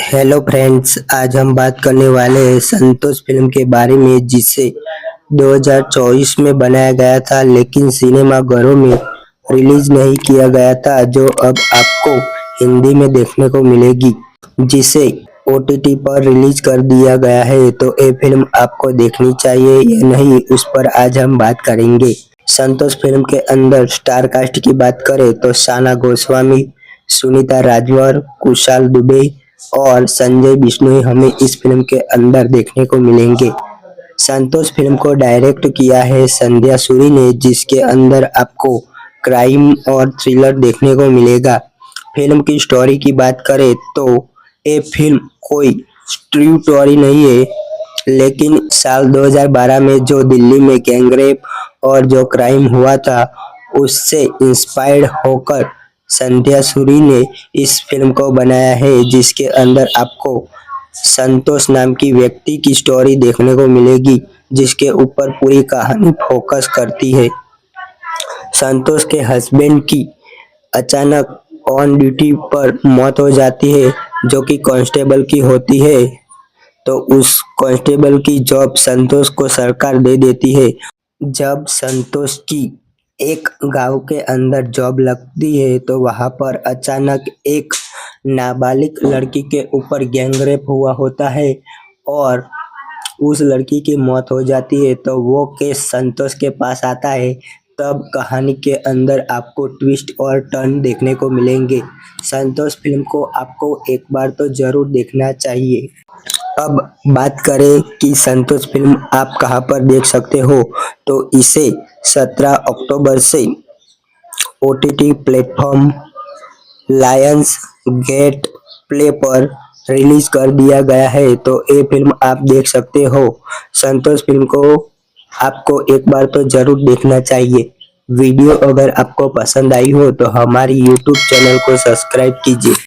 Hello friends, आज हम बात करने वाले हैं संतोष फिल्म के बारे में जिसे 2024 में बनाया गया था लेकिन सिनेमाघरों में रिलीज नहीं किया गया था, जो अब आपको हिंदी में देखने को मिलेगी, जिसे ओटीटी पर रिलीज कर दिया गया है। तो ये फिल्म आपको देखनी चाहिए या नहीं, उस पर आज हम बात करेंगे। संतोष फिल्म के अंदर स्टार कास्ट की बात करें तो साना गोस्वामी, सुनीता राजवर, कुशाल दुबे और संजय बिश्नोई हमें इस फिल्म के अंदर देखने को मिलेंगे। संतोष फिल्म को डायरेक्ट किया है संध्या सूरी ने, जिसके अंदर आपको क्राइम और थ्रिलर देखने को मिलेगा। फिल्म की स्टोरी की बात करें तो ये फिल्म कोई ट्रू स्टोरी नहीं है, लेकिन साल 2012 में जो दिल्ली में गैंगरेप और जो क्राइम हुआ था उससे इंस्पायर्ड होकर संध्या सूरी ने इस फिल्म को बनाया है, जिसके अंदर आपको संतोष नाम की व्यक्ति की स्टोरी देखने को मिलेगी, जिसके ऊपर पूरी कहानी फोकस करती है। संतोष के हस्बैंड की अचानक ऑन ड्यूटी पर मौत हो जाती है, जो कि कांस्टेबल की होती है। तो उस कांस्टेबल की जॉब संतोष को सरकार दे देती है। जब संतोष की एक गांव के अंदर जॉब लगती है तो वहां पर अचानक एक नाबालिग लड़की के ऊपर गैंगरेप हुआ होता है और उस लड़की की मौत हो जाती है। तो वो केस संतोष के पास आता है। तब कहानी के अंदर आपको ट्विस्ट और टर्न देखने को मिलेंगे। संतोष फिल्म को आपको एक बार तो जरूर देखना चाहिए। अब बात करें कि संतोष फिल्म आप कहां पर देख सकते हो, तो इसे 17 अक्टूबर से OTT platform Lionsgate play पर रिलीज कर दिया गया है। तो ये फिल्म आप देख सकते हो। संतोष फिल्म को आपको एक बार तो जरूर देखना चाहिए। वीडियो अगर आपको पसंद आई हो तो हमारी यूट्यूब चैनल को सब्सक्राइब कीजिए।